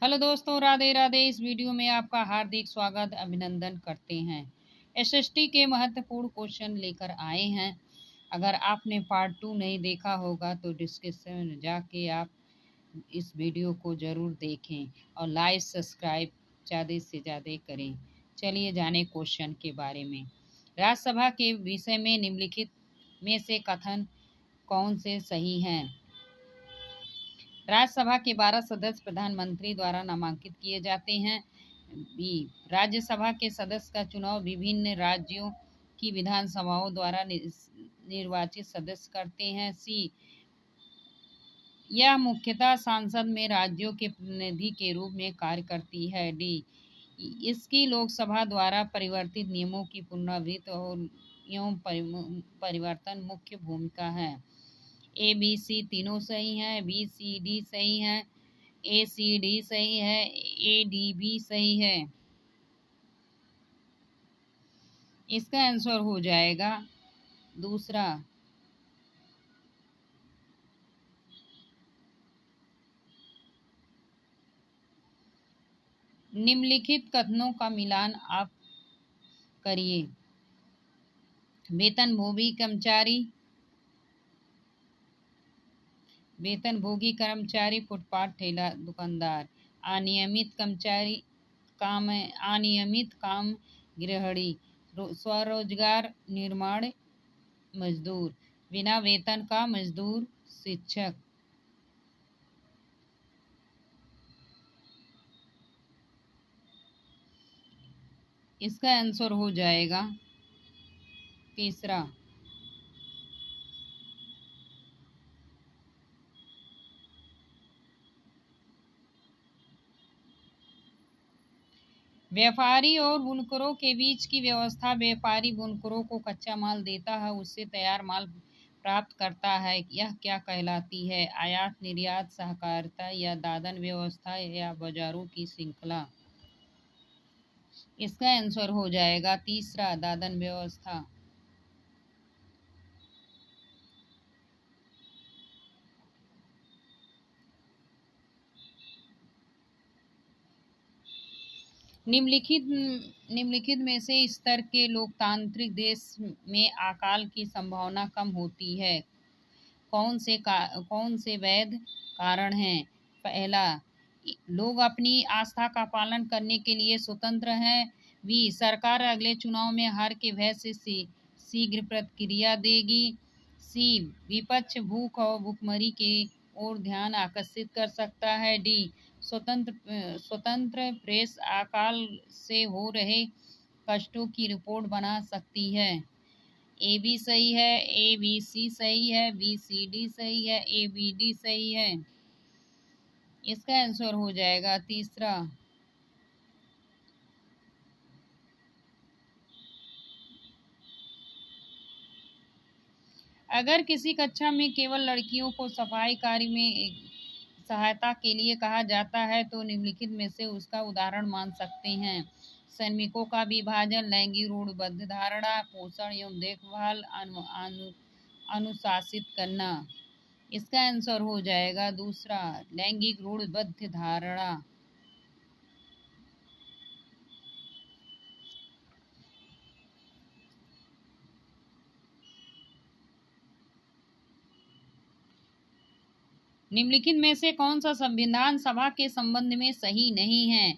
Hello दोस्तों, राधे राधे। इस video में आपका हार्दिक स्वागत अभिनंदन करते हैं। एसएसटी के महत्वपूर्ण क्वेश्चन लेकर आए हैं। अगर आपने पार्ट 2 नहीं देखा होगा तो डिस्क्रिप्शन में जाके आप इस वीडियो को ज़रूर देखें और लाइक सब्सक्राइब ज़्यादा से ज़्यादा करें। चलिए जाने क्वेश्चन के बारे में। राज्यसभा के विषय में निम्नलिखित में से कथन कौन से सही हैं? राज्यसभा के 12 सदस्य प्रधानमंत्री द्वारा नामांकित किए जाते हैं। बी, राज्यसभा के सदस्य का चुनाव विभिन्न राज्यों की विधानसभाओं द्वारा निर्वाचित सदस्य करते हैं। सी, यह मुख्यतः संसद में राज्यों के प्रतिनिधि के रूप में कार्य करती है। डी, इसकी लोकसभा द्वारा परिवर्तित नियमों की पुनरावृत्ति और एवं परिवर्तन मुख्य भूमिका है। ए बी सी तीनों सही हैं, बी सी डी सही है, ए सी डी सही है, ए डी भी सही है। इसका आंसर हो जाएगा दूसरा। निम्नलिखित कथनों का मिलान आप करिए। वेतनभोगी कर्मचारी, फुटपाथ ठेला दुकानदार, अनियमित काम गृहिणी, स्वरोजगार निर्माण मजदूर, बिना वेतन का मजदूर, शिक्षक। इसका आंसर हो जाएगा तीसरा। व्यापारी और बुनकरों के बीच की व्यवस्था। व्यापारी बुनकरों को कच्चा माल देता है, उससे तैयार माल प्राप्त करता है। यह क्या कहलाती है? आयात निर्यात, सहकारिता या दादन व्यवस्था या बाजारों की श्रृंखला। इसका आंसर हो जाएगा तीसरा, दादन व्यवस्था। निम्नलिखित में से स्तर के लोकतांत्रिक देश में अकाल की संभावना कम होती है? कौन से वैध कारण हैं? पहला, लोग अपनी आस्था का पालन करने के लिए स्वतंत्र हैं। बी, सरकार अगले चुनाव में हार के भय से शीघ्र प्रतिक्रिया देगी। सी, विपक्ष भूख और भुखमरी की ओर ध्यान आकर्षित कर सकता है। डी, स्वतंत्र प्रेस अकाल से हो रहे कष्टों की रिपोर्ट बना सकती है। ए बी सही है, ए बी सी सही है, बी सी डी सही है, ए बी डी सही है। इसका आंसर हो जाएगा तीसरा। अगर किसी कक्षा में केवल लड़कियों को सफाई कार्य में सहायता के लिए कहा जाता है तो निम्नलिखित में से उसका उदाहरण मान सकते हैं? श्रमिकों का विभाजन, लैंगिक रूढ़िबद्ध धारणा, पोषण एवं देखभाल, अनुशासित करना। इसका आंसर हो जाएगा दूसरा, लैंगिक रूढ़िबद्ध धारणा। निम्नलिखित में से कौन सा संविधान सभा के संबंध में सही नहीं है?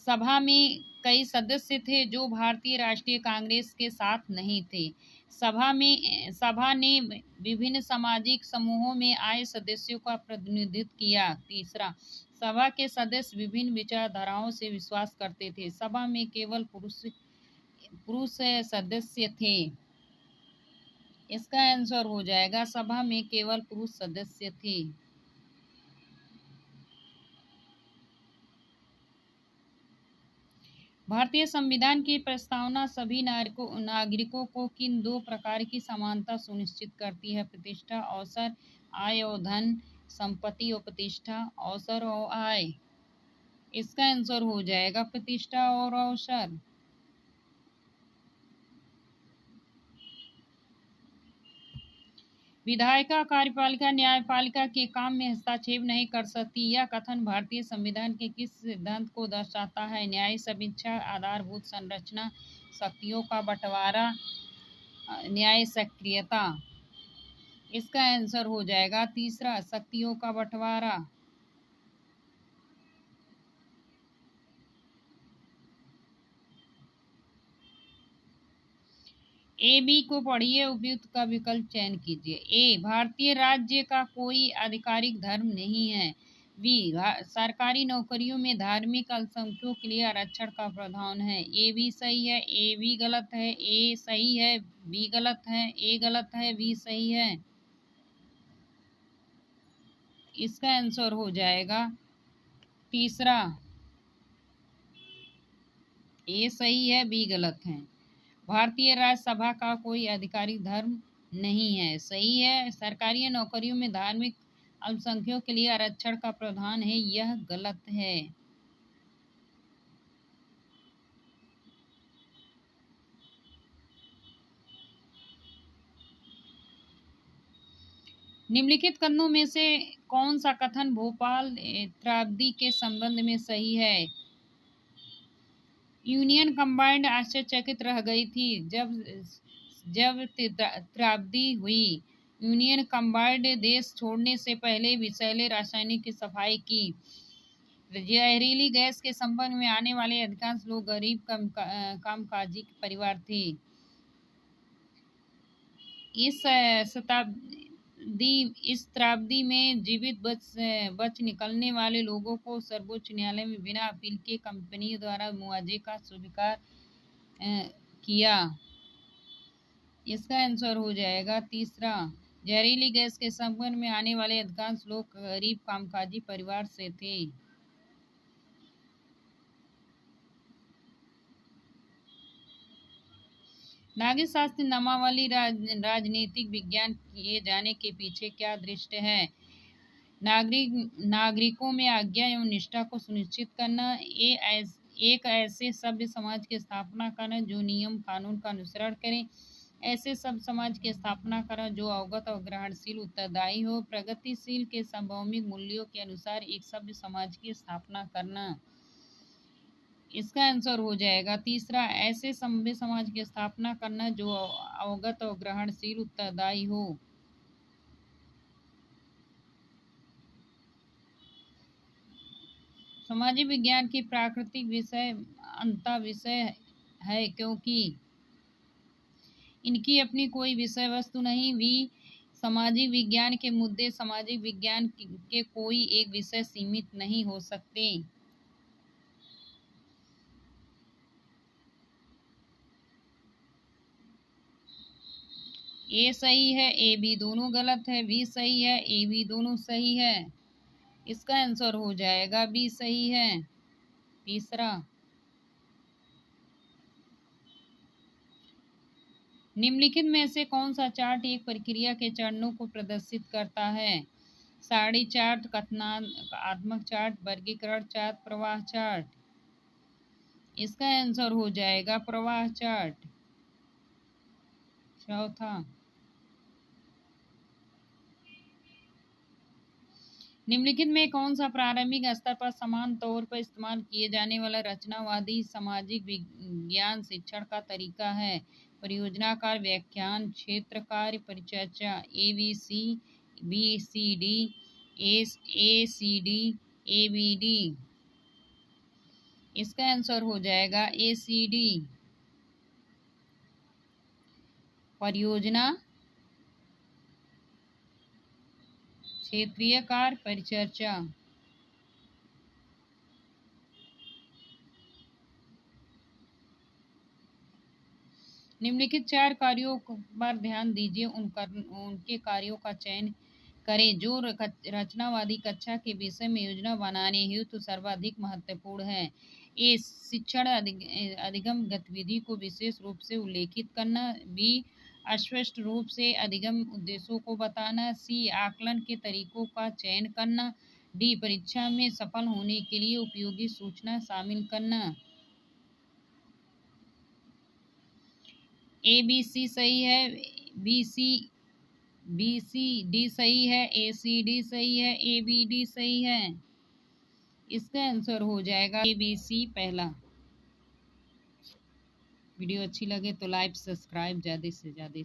सभा में कई सदस्य थे जो भारतीय राष्ट्रीय कांग्रेस के साथ नहीं थे। सभा ने विभिन्न सामाजिक समूहों में आए सदस्यों का प्रतिनिधित्व किया। तीसरा, सभा के सदस्य विभिन्न विचारधाराओं से विश्वास करते थे। सभा में केवल पुरुष सदस्य थे। इसका आंसर हो जाएगा, सभा में केवल पुरुष सदस्य थे। भारतीय संविधान की प्रस्तावना सभी नागरिकों को किन दो प्रकार की समानता सुनिश्चित करती है? प्रतिष्ठा, अवसर, आय और धन, संपत्ति और प्रतिष्ठा, अवसर और आय। इसका आंसर हो जाएगा प्रतिष्ठा और अवसर। विधायिका कार्यपालिका न्यायपालिका के काम में हस्तक्षेप नहीं कर सकती। यह कथन भारतीय संविधान के किस सिद्धांत को दर्शाता है? न्याय समीक्षा, आधारभूत संरचना, शक्तियों का बंटवारा, न्याय सक्रियता। इसका आंसर हो जाएगा तीसरा, शक्तियों का बंटवारा। ए बी को पढ़िए, उपयुक्त का विकल्प चयन कीजिए। ए, भारतीय राज्य का कोई आधिकारिक धर्म नहीं है। बी, सरकारी नौकरियों में धार्मिक अल्पसंख्यकों के लिए आरक्षण का प्रावधान है। ए बी सही है, ए बी गलत है, ए सही है, बी गलत है, ए गलत है, बी सही है। इसका आंसर हो जाएगा तीसरा, ए सही है, बी गलत है। भारतीय राज्यसभा का कोई आधिकारिक धर्म नहीं है। सही है। सरकारी नौकरियों में धार्मिक अल्पसंख्यकों के लिए आरक्षण का प्रावधान है, यह गलत है। निम्नलिखित कथनों में से कौन सा कथन भोपाल त्रावदी के संबंध में सही है? यूनियन कंबाइंड आश्चर्यचकित रह गई थी जब जब त्रावदी हुई। यूनियन कंबाइंड देश छोड़ने से पहले विषैले रासायनिक की सफाई की। जहरीली गैस के संपर्क में आने वाले अधिकांश लोग गरीब कामकाजी परिवार थे। इस शताब्दी में जीवित बच निकलने वाले लोगों को सर्वोच्च न्यायालय में बिना अपील के कंपनी द्वारा मुआवजे का स्वीकार किया। इसका आंसर हो जाएगा तीसरा, जहरीली गैस के संपर्क में आने वाले अधिकांश लोग गरीब कामकाजी परिवार से थे। नागरिक शास्त्र नामावली राजनीतिक विज्ञान किए जाने के पीछे क्या दृष्टि है? नागरिकों में आज्ञा एवं निष्ठा को सुनिश्चित करना, एक ऐसे सभ्य समाज की स्थापना करना जो नियम कानून का अनुसरण करे, ऐसे सभ्य समाज की स्थापना करना जो अवगत और ग्रहणशील उत्तरदायी हो, प्रगतिशील के सार्वभौमिक मूल्यों के अनुसार एक सभ्य समाज की स्थापना करना। इसका आंसर हो जाएगा तीसरा, ऐसे सभ्य समाज की स्थापना करना जो अवगत और ग्रहणशील उत्तरदायी हो। सामाजिक विज्ञान की प्राकृतिक विषय अंतः विषय है क्योंकि इनकी अपनी कोई विषय वस्तु नहीं भी। सामाजिक विज्ञान के मुद्दे सामाजिक विज्ञान के कोई एक विषय सीमित नहीं हो सकते। ए सही है, ए बी दोनों गलत है, बी सही है, ए बी दोनों सही है। इसका आंसर हो जाएगा बी सही है तीसरा। निम्नलिखित में से कौन सा चार्ट एक प्रक्रिया के चरणों को प्रदर्शित करता है? सारणी चार्ट, कथनात्मक चार्ट, वर्गीकरण चार्ट, प्रवाह चार्ट। इसका आंसर हो जाएगा प्रवाह चार्ट चौथा। निम्नलिखित में कौन सा प्रारंभिक स्तर पर समान तौर पर इस्तेमाल किए जाने वाला रचनावादी सामाजिक विज्ञान शिक्षण का तरीका है? परियोजना कार्य, व्याख्यान, क्षेत्र कार्य, परिचर्चा। A B C, B C D, A C D, A B D. इसका आंसर हो जाएगा ए सी डी। परियोजना, क्षेत्रीय कार्य, परिचर्चा। निम्नलिखित 4 कार्यों पर ध्यान दीजिए, उनके कार्यों का चयन करें जो रचनावादी कक्षा के विषय में योजना बनाने हेतु सर्वाधिक महत्वपूर्ण है। ए, शिक्षण अधिगम गतिविधि को विशेष रूप से उल्लेखित करना। बी, अस्पष्ट रूप से अधिगम उद्देश्यों को बताना। सी, आकलन के तरीकों का चयन करना। डी, परीक्षा में सफल होने के लिए उपयोगी सूचना शामिल करना। ए बी सी सही है, बी सी BCD सही है, ACD सही है, ABD सही है। इसका आंसर हो जाएगा ABC पहला। वीडियो अच्छी लगे तो लाइक सब्सक्राइब ज़्यादा से ज़्यादा।